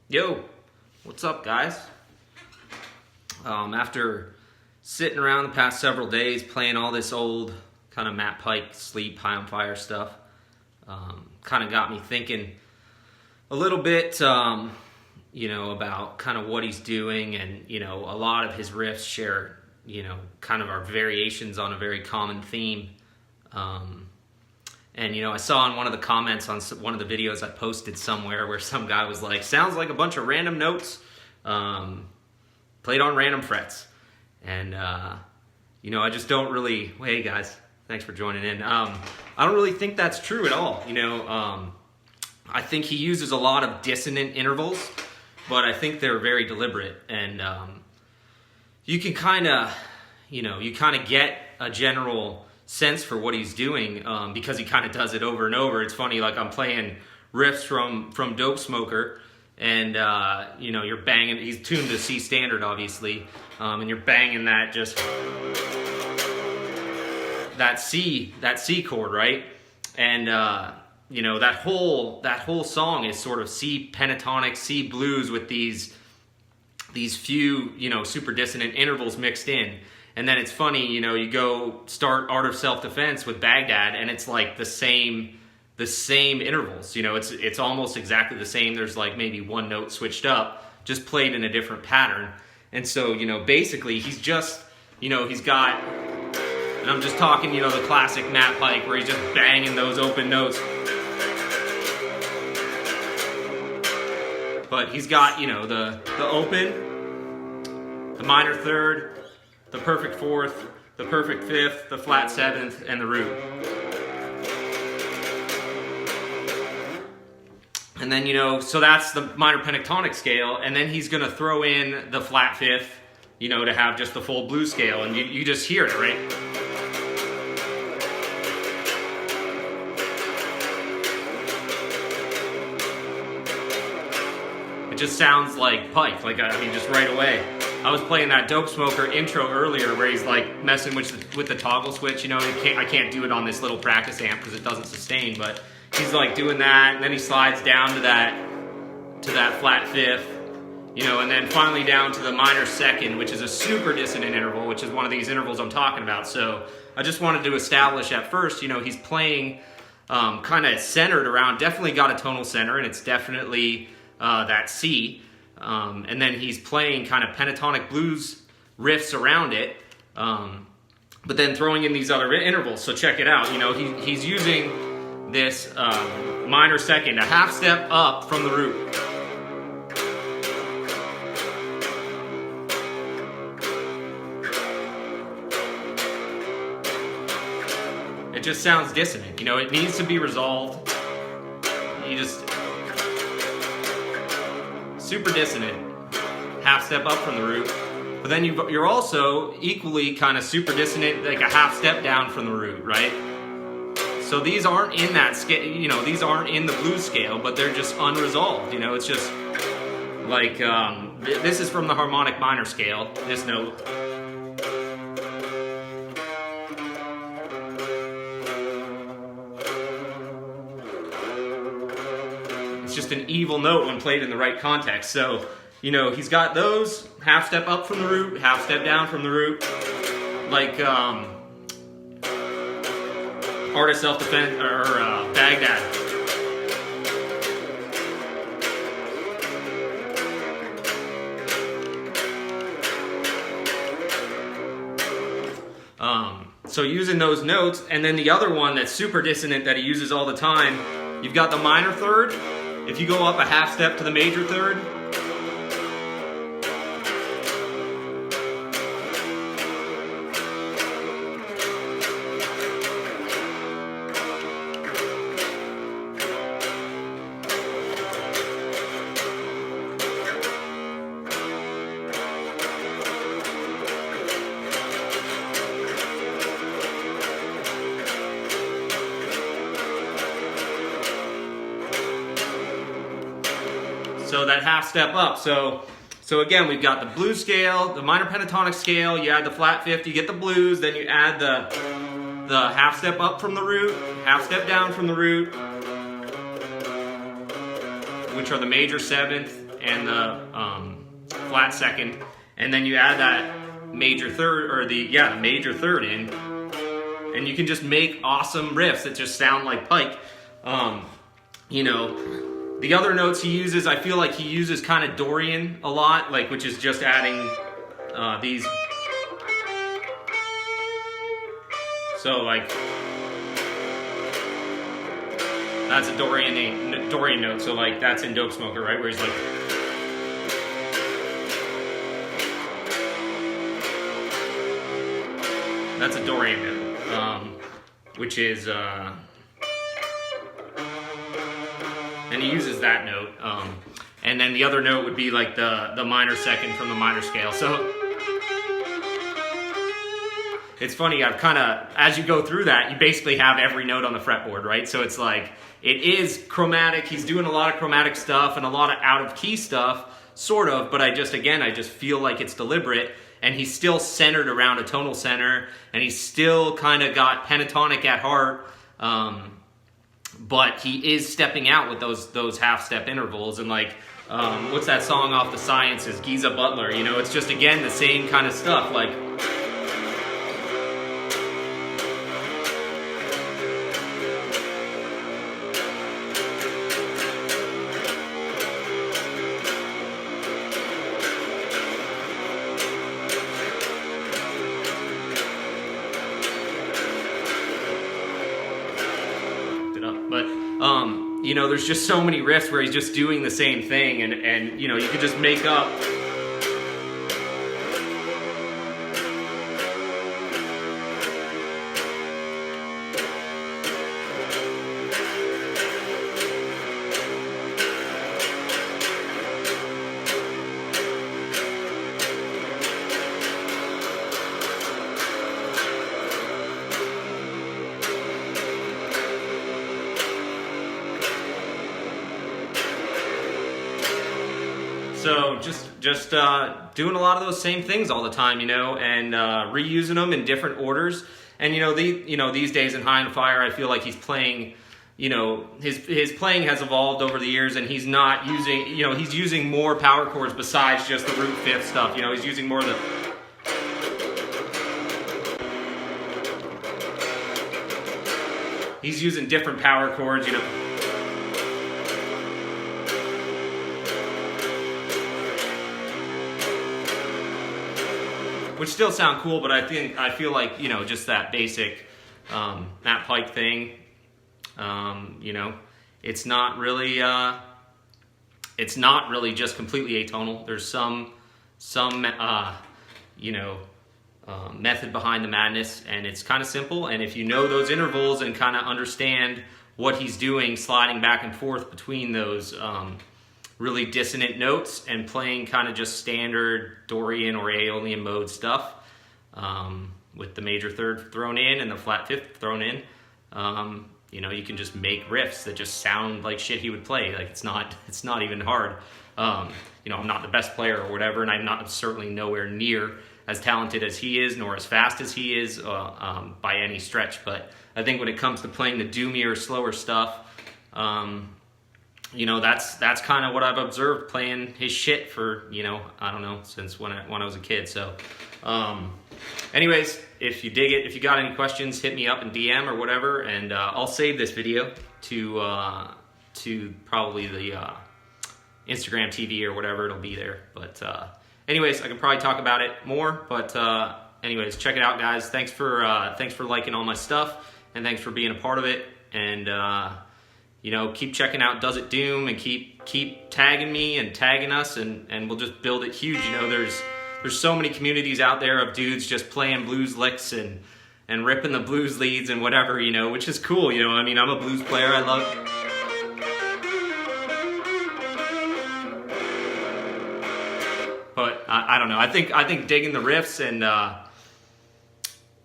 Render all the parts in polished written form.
Yo, what's up, guys? After sitting around the past several days playing all this old kind of Matt Pike Sleep High on Fire stuff, kind of got me thinking a little bit, about kind of what he's doing, and a lot of his riffs share, kind of our variations on a very common theme. And I saw in one of the comments on one of the videos I posted somewhere where some guy was like, sounds like a bunch of random notes played on random frets. And, I just don't really, hey guys, thanks for joining in. I don't really think that's true at all. I think he uses a lot of dissonant intervals, but I think they're very deliberate. And you can kind of, get a general sense for what he's doing because he kind of does it over and over. It's funny, like I'm playing riffs from Dope Smoker, and you're banging, he's tuned to C standard obviously, and you're banging that just that C chord, right? And that whole song is sort of C pentatonic, C blues with these few super dissonant intervals mixed in. And then it's funny, you go start Art of Self-Defense with Baghdad, and it's like the same intervals. It's almost exactly the same. There's like maybe one note switched up, just played in a different pattern. And so, basically he's just, he's got, and I'm just talking, the classic Matt Pike where he's just banging those open notes. But he's got, the open, the minor third, the perfect fourth, the perfect fifth, the flat seventh, and the root. And then, so that's the minor pentatonic scale, and then he's gonna throw in the flat fifth, to have just the full blues scale, and you just hear it, right? It just sounds like Pike, just right away. I was playing that Dope Smoker intro earlier where he's like messing with the toggle switch. I can't do it on this little practice amp because it doesn't sustain, but he's like doing that, and then he slides down to that flat fifth, and then finally down to the minor second, which is a super dissonant interval, which is one of these intervals I'm talking about. So I just wanted to establish at first, he's playing kind of centered around, definitely got a tonal center, and it's definitely that C. And then he's playing kind of pentatonic blues riffs around it, but then throwing in these other intervals. So check it out. He's using this minor second, a half step up from the root. It just sounds dissonant. It needs to be resolved. Super dissonant, half step up from the root, but then you're also equally kind of super dissonant, like a half step down from the root, right? So these aren't in that scale, these aren't in the blues scale, but they're just unresolved. It's just like this is from the harmonic minor scale. This note. Just an evil note when played in the right context. So, he's got those half step up from the root, half step down from the root, like Art of Self-Defense or Baghdad. So using those notes, and then the other one that's super dissonant that he uses all the time, you've got the minor third. If you go up a half step to the major third, so that half step up. So again, we've got the blues scale, the minor pentatonic scale, you add the flat fifth, you get the blues, then you add the half step up from the root, half step down from the root, which are the major seventh, and the flat second, and then you add that major third, or the major third in, and you can just make awesome riffs that just sound like Pike. You know, the other notes he uses, I feel like he uses kind of Dorian a lot, like, which is just adding these. So like, that's a Dorian note. So like, that's in Dope Smoker, right? Where he's like, that's a Dorian note, which is, and he uses that note. And then the other note would be like the minor second from the minor scale. So it's funny, I've kind of, as you go through that, you basically have every note on the fretboard, right? So it's like, it is chromatic. He's doing a lot of chromatic stuff and a lot of out of key stuff, sort of, but I just feel like it's deliberate, and he's still centered around a tonal center, and he's still kind of got pentatonic at heart, but he is stepping out with those half-step intervals, and like, what's that song off the Sciences, Giza Butler, you know, it's just, again, the same kind of stuff, like, but you know, there's just so many riffs where he's just doing the same thing, and you know, you could just make up So just doing a lot of those same things all the time, you know, and reusing them in different orders. And you know, these days in High on Fire, I feel like he's playing, you know, his playing has evolved over the years, and he's not using, you know, he's using more power chords besides just the root fifth stuff. You know, he's using more of the. He's using different power chords, you know. Which still sound cool, but I feel like, you know, just that basic Matt Pike thing, you know, it's not really just completely atonal. There's some you know, method behind the madness, and it's kind of simple. And if you know those intervals and kind of understand what he's doing, sliding back and forth between those really dissonant notes and playing kind of just standard Dorian or Aeolian mode stuff, with the major third thrown in and the flat fifth thrown in, you know, you can just make riffs that just sound like shit he would play. Like, it's not even hard. You know, I'm not the best player or whatever, and I'm certainly nowhere near as talented as he is, nor as fast as he is, by any stretch. But I think when it comes to playing the doomier, slower stuff, you know, that's kind of what I've observed playing his shit for, you know, I don't know, since when I was a kid. So, anyways, if you dig it, if you got any questions, hit me up in DM or whatever, and I'll save this video to probably the Instagram TV or whatever, it'll be there. But anyways, I can probably talk about it more. But anyways, check it out, guys. Thanks for liking all my stuff, and thanks for being a part of it. And you know, keep checking out Does It Doom, and keep tagging me and tagging us, and we'll just build it huge. You know, there's so many communities out there of dudes just playing blues licks and ripping the blues leads and whatever, you know, which is cool. You know, I mean, I'm a blues player. I love. But I don't know. I think digging the riffs and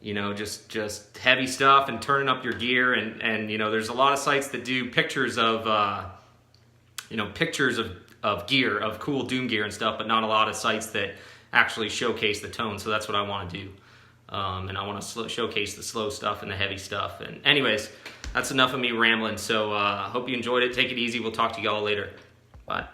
you know, just heavy stuff and turning up your gear, and you know, there's a lot of sites that do pictures of you know, pictures of gear, of cool doom gear and stuff, but not a lot of sites that actually showcase the tone. So that's what I want to do, and I want to showcase the slow stuff and the heavy stuff. And anyways, that's enough of me rambling. So hope you enjoyed it. Take it easy. We'll talk to y'all later. Bye.